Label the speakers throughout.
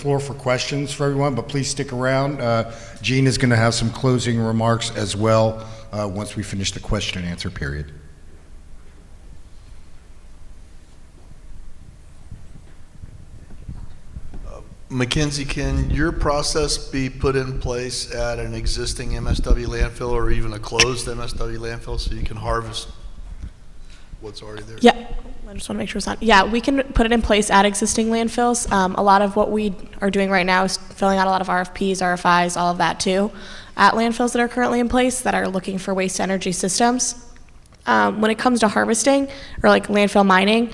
Speaker 1: floor for questions for everyone, but please stick around. Gene is going to have some closing remarks as well once we finish the question and answer period.
Speaker 2: MacKenzie, can your process be put in place at an existing MSW landfill or even a closed MSW landfill so you can harvest what's already there?
Speaker 3: Yeah, I just want to make sure it's on. Yeah, we can put it in place at existing landfills. A lot of what we are doing right now is filling out a lot of RFPs, RFIs, all of that too, at landfills that are currently in place that are looking for waste energy systems. When it comes to harvesting or like landfill mining,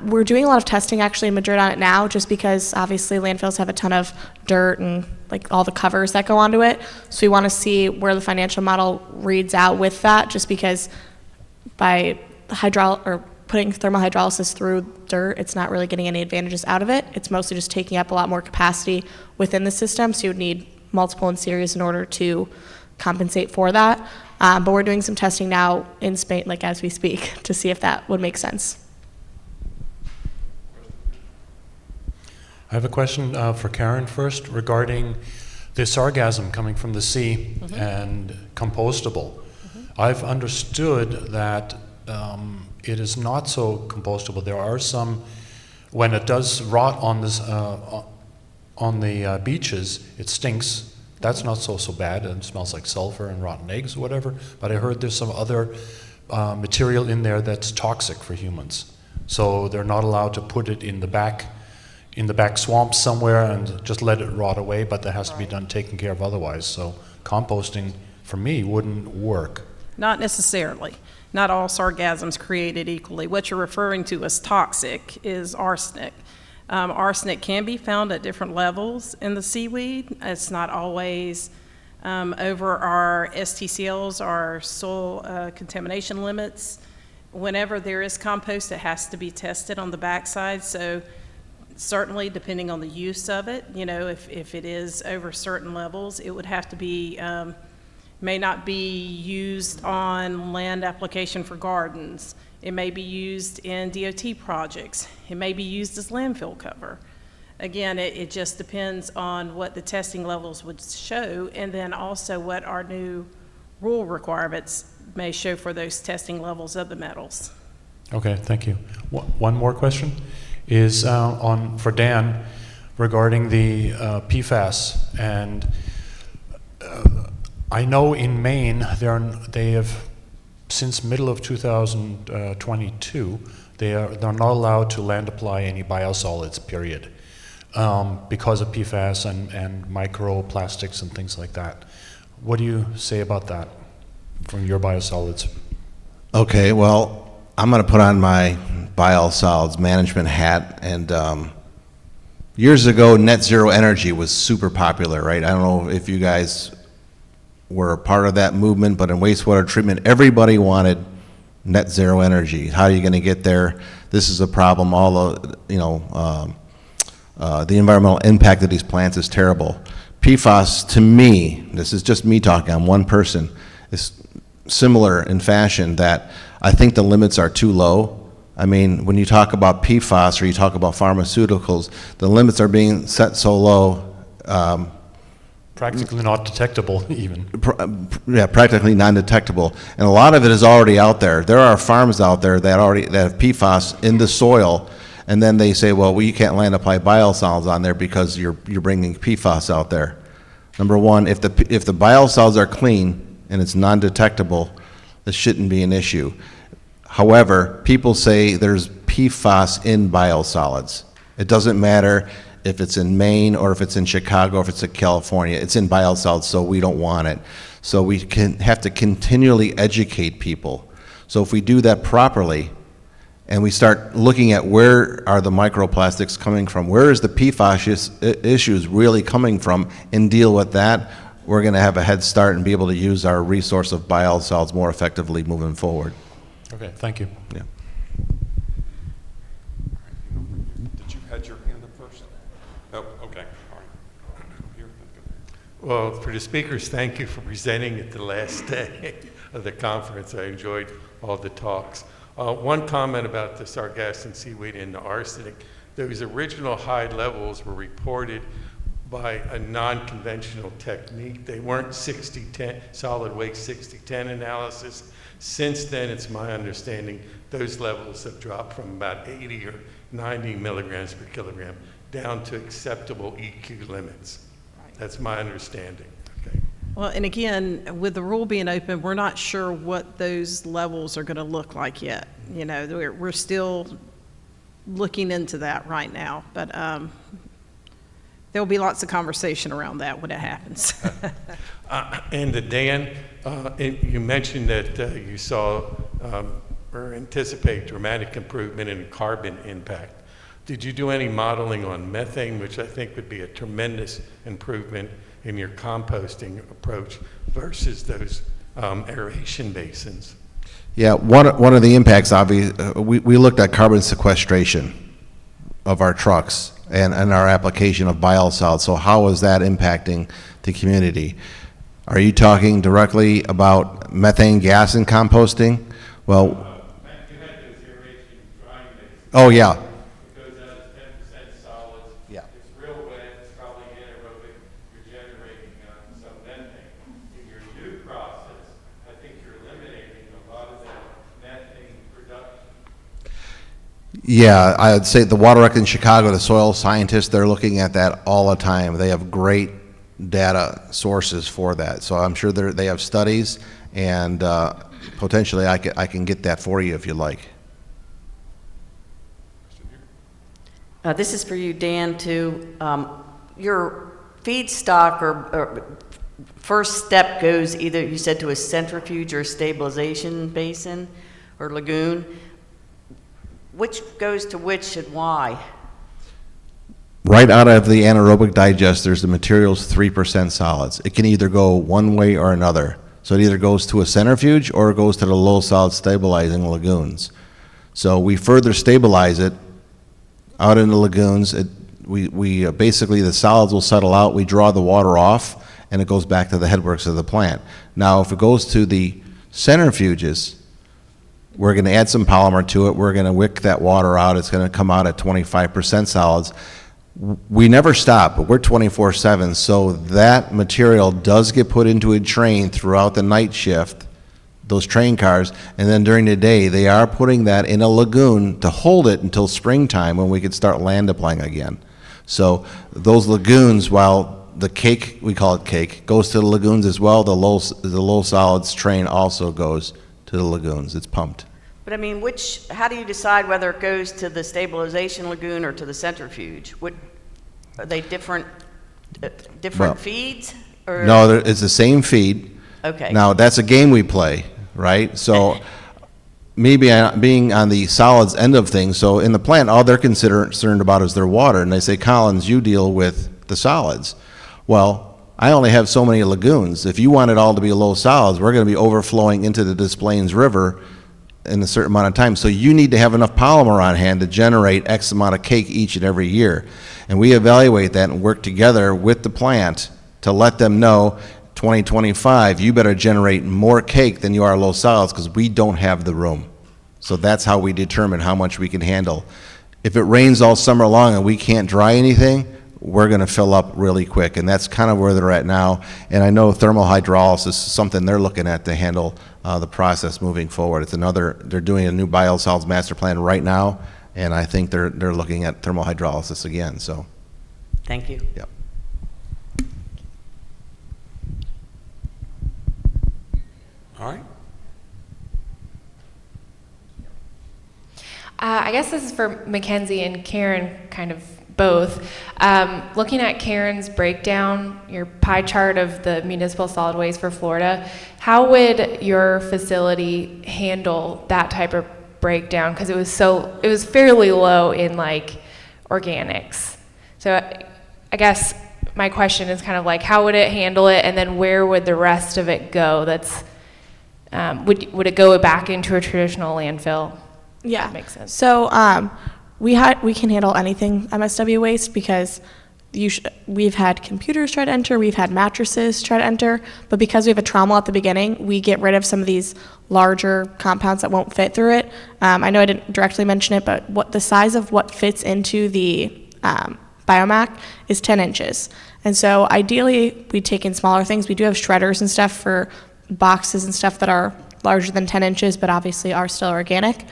Speaker 3: we're doing a lot of testing actually in Madrid on it now, just because obviously landfills have a ton of dirt and like all the covers that go onto it. So we want to see where the financial model reads out with that, just because by putting thermal hydrolysis through dirt, it's not really getting any advantages out of it. It's mostly just taking up a lot more capacity within the system. So you would need multiple in series in order to compensate for that. But we're doing some testing now in Spain, like as we speak, to see if that would make sense.
Speaker 4: I have a question for Karen first regarding the sargassum coming from the sea and compostable. I've understood that it is not so compostable. There are some, when it does rot on this on the beaches, it stinks. That's not so bad, and it smells like sulfur and rotten eggs or whatever. But I heard there's some other material in there that's toxic for humans. So they're not allowed to put it in the back swamps somewhere and just let it rot away, but that has to be done, taken care of otherwise. So composting, for me, wouldn't work.
Speaker 5: Not necessarily. Not all sargassum's created equally. What you're referring to as toxic is arsenic. Arsenic can be found at different levels in the seaweed. It's not always over our STCLs, our soil contamination limits. Whenever there is compost, it has to be tested on the backside. So certainly, depending on the use of it, you know, if it is over certain levels, it would have to be, may not be used on land application for gardens. It may be used in DOT projects. It may be used as landfill cover. Again, it just depends on what the testing levels would show, and then also what our new rule requirements may show for those testing levels of the metals.
Speaker 4: Okay, thank you. One more question is for Dan regarding the PFAS, and I know in Maine they have, since middle of 2022, they're not allowed to land apply any biosolids, period, because of PFAS and microplastics and things like that. What do you say about that from your biosolids?
Speaker 6: Okay, well, I'm going to put on my biosolids management hat, and years ago net zero energy was super popular, right? I don't know if you guys were a part of that movement, but in wastewater treatment everybody wanted net zero energy. How are you going to get there? This is a problem. All the, you know, the environmental impact of these plants is terrible. PFAS, to me, this is just me talking, I'm one person, is similar in fashion, that I think the limits are too low. I mean, when you talk about PFAS or you talk about pharmaceuticals, the limits are being set so low.
Speaker 4: Practically not detectable, even.
Speaker 6: Yeah, practically non-detectable, and a lot of it is already out there. There are farms out there that have PFAS in the soil, and then they say, well, you can't land apply biosolids on there because you're bringing PFAS out there. Number one, if the biosolids are clean and it's non-detectable, this shouldn't be an issue. However, people say there's PFAS in biosolids. It doesn't matter if it's in Maine or if it's in Chicago, or if it's in California, it's in biosolids, so we don't want it. So we have to continually educate people. So if we do that properly, and we start looking at where are the microplastics coming from, where is the PFAS issues really coming from, and deal with that, we're going to have a head start and be able to use our resource of biosolids more effectively moving forward.
Speaker 4: Okay, thank you.
Speaker 6: Yeah.
Speaker 7: Did you had your hand up first? Oh, okay. All right. Here. Well, for the speakers, thank you for presenting at the last day of the conference. I enjoyed all the talks. One comment about the sargassum seaweed and the arsenic. those original high levels were reported by a non-conventional technique. They weren't 60-10, solid waste 60-10 analysis. Since then, it's my understanding those levels have dropped from about 80 or 90 milligrams per kilogram down to acceptable EQ limits. That's my understanding. Okay.
Speaker 5: Well, and again, with the rule being open, we're not sure what those levels are going to look like yet. You know, we're still looking into that right now, but there'll be lots of conversation around that when it happens.
Speaker 7: And Dan, you mentioned that you saw or anticipate dramatic improvement in carbon impact. Did you do any modeling on methane, which I think would be a tremendous improvement in your composting approach versus those aeration basins?
Speaker 6: Yeah, one of the impacts, obviously, we looked at carbon sequestration of our trucks and our application of biosolids. So how is that impacting the community? Are you talking directly about methane gas in composting? Well,
Speaker 7: You had those aeration drying basins.
Speaker 6: oh yeah.
Speaker 7: It goes out as 10% solids.
Speaker 6: Yeah.
Speaker 7: It's real wet, it's probably anaerobic, you're generating some methane. In your new process, I think you're eliminating a lot of that methane production.
Speaker 6: Yeah, I'd say the Water Rec in Chicago, the soil scientists, they're looking at that all the time. They have great data sources for that. So I'm sure they have studies, and potentially I can get that for you if you like.
Speaker 8: This is for you, Dan, too. Your feedstock or first step goes either, you said, to a centrifuge or a stabilization basin or lagoon. Which goes to which and why?
Speaker 6: Right out of the anaerobic digesters, the material's 3% solids. It can either go one way or another. So it either goes to a centrifuge or it goes to the low solid stabilizing lagoons. So we further stabilize it out in the lagoons. We basically, the solids will settle out, we draw the water off, and it goes back to the headworks of the plant. Now, if it goes to the centrifuges, we're going to add some polymer to it. We're going to wick that water out. It's going to come out at 25% solids. We never stop, but we're 24/7, so that material does get put into a train throughout the night shift, those train cars, and then during the day, they are putting that in a lagoon to hold it until springtime when we could start land applying again. So those lagoons, while the cake, we call it cake, goes to the lagoons as well, the low solids train also goes to the lagoons. It's pumped.
Speaker 8: But I mean, how do you decide whether it goes to the stabilization lagoon or to the centrifuge? Are they different
Speaker 6: Well,
Speaker 8: feeds? Or?
Speaker 6: No, it's the same feed.
Speaker 8: Okay.
Speaker 6: Now, that's a game we play, right? So maybe being on the solids end of things, so in the plant, all they're concerned about is their water, and they say, Collins, you deal with the solids. Well, I only have so many lagoons. If you want it all to be low solids, we're going to be overflowing into the Des Plaines River in a certain amount of time. So you need to have enough polymer on hand to generate X amount of cake each and every year. And we evaluate that and work together with the plant to let them know 2025, you better generate more cake than you are low solids because we don't have the room. So that's how we determine how much we can handle. If it rains all summer long and we can't dry anything, we're going to fill up really quick, and that's kind of where they're at now. And I know thermal hydrolysis is something they're looking at to handle the process moving forward. They're doing a new biosolids master plan right now, and I think they're looking at thermal hydrolysis again. So,
Speaker 8: Thank you.
Speaker 6: yep.
Speaker 7: All right.
Speaker 9: I guess this is for MacKenzie and Karen, kind of both. Looking at Karen's breakdown, your pie chart of the municipal solid waste for Florida, how would your facility handle that type of breakdown? Because it was fairly low in like organics. So I guess my question is kind of like, how would it handle it, and then where would the rest of it go? That's would it go back into a traditional landfill?
Speaker 3: Yeah.
Speaker 9: That makes sense.
Speaker 3: So we can handle anything MSW waste because we've had computers try to enter, we've had mattresses try to enter, but because we have a trommel at the beginning, we get rid of some of these larger compounds that won't fit through it. I know I didn't directly mention it, but what the size of what fits into the biomac is 10 inches. And so ideally, we take in smaller things. We do have shredders and stuff for boxes and stuff that are larger than 10 inches, but obviously are still organic.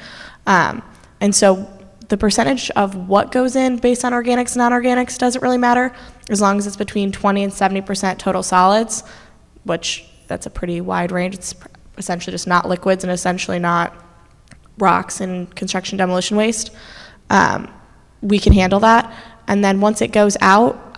Speaker 3: And so the percentage of what goes in based on organics and non-organics doesn't really matter, as long as it's between 20 and 70% total solids, which that's a pretty wide range. It's essentially just not liquids and essentially not rocks and construction demolition waste. We can handle that. And then once it goes out,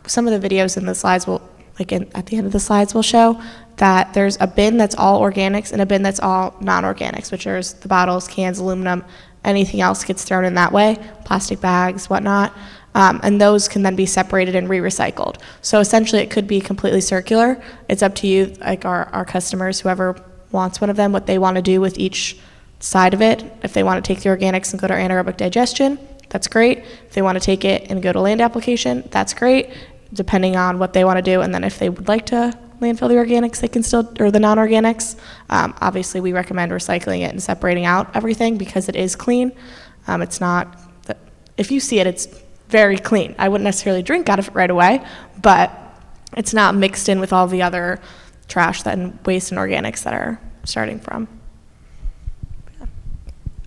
Speaker 3: some of the videos in the slides will, at the end of the slides will show that there's a bin that's all organics and a bin that's all non-organics, which is the bottles, cans, aluminum, anything else gets thrown in that way, plastic bags, whatnot, and those can then be separated and re-recycled. So essentially it could be completely circular. It's up to you, like our customers, whoever wants one of them, what they want to do with each side of it. If they want to take the organics and go to anaerobic digestion, that's great. If they want to take it and go to land application, that's great, depending on what they want to do. And then if they would like to landfill the organics, they can still, or the non-organics. Obviously, we recommend recycling it and separating out everything because it is clean. It's not, if you see it, it's very clean. I wouldn't necessarily drink out of it right away, but it's not mixed in with all the other trash and waste and organics that are starting from.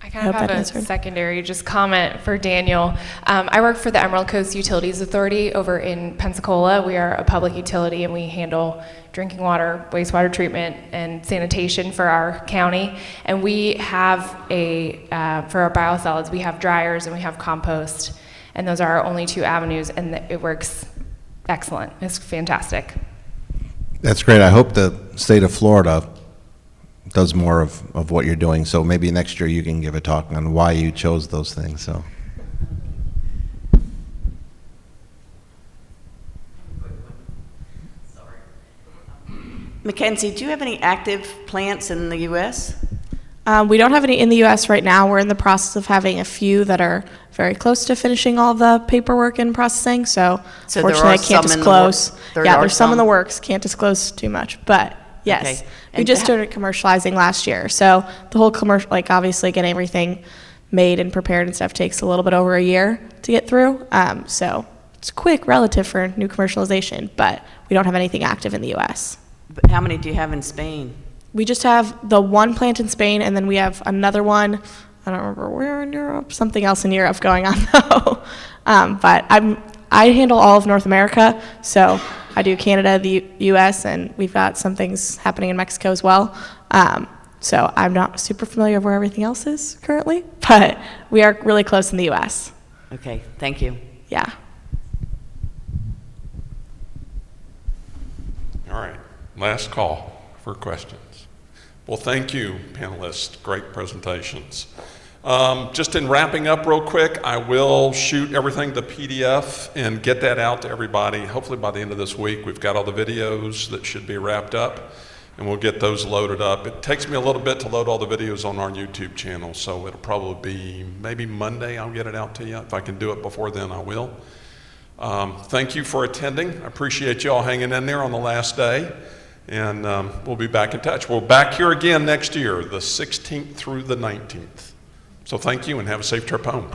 Speaker 9: I kind of have a secondary just comment for Daniel. I work for the Emerald Coast Utilities Authority over in Pensacola. We are a public utility and we handle drinking water, wastewater treatment, and sanitation for our county. And we have for our biosolids, we have dryers and we have compost. And those are our only two avenues, and it works excellent. It's fantastic.
Speaker 6: That's great. I hope the state of Florida does more of what you're doing. So maybe next year you can give a talk on why you chose those things. So.
Speaker 8: MacKenzie, do you have any active plants in the U.S.?
Speaker 3: We don't have any in the U.S. right now. We're in the process of having a few that are very close to finishing all the paperwork and processing. So fortunately, I can't disclose. There's some in the works. Can't disclose too much, but yes.
Speaker 8: Okay.
Speaker 3: We just started commercializing last year. So the whole commercial, obviously getting everything made and prepared and stuff takes a little bit over a year to get through. So it's quick relative for new commercialization, but we don't have anything active in the U.S.
Speaker 8: But how many do you have in Spain?
Speaker 3: We just have the one plant in Spain, and then we have another one, I don't remember where in Europe, something else in Europe going on though. But I handle all of North America, so I do Canada, the U.S., and we've got some things happening in Mexico as well. So I'm not super familiar where everything else is currently, but we are really close in the U.S.
Speaker 8: Okay, thank you.
Speaker 3: Yeah.
Speaker 10: All right, last call for questions. Well, thank you, panelists. Great presentations. Just in wrapping up real quick, I will shoot everything to PDF and get that out to everybody. Hopefully by the end of this week, we've got all the videos that should be wrapped up, and we'll get those loaded up. It takes me a little bit to load all the videos on our YouTube channel, so it'll probably be maybe Monday I'll get it out to you. If I can do it before then, I will. Thank you for attending. I appreciate you all hanging in there on the last day, and we'll be back in touch. We're back here again next year, the 16th through the 19th. So thank you and have a safe trip home.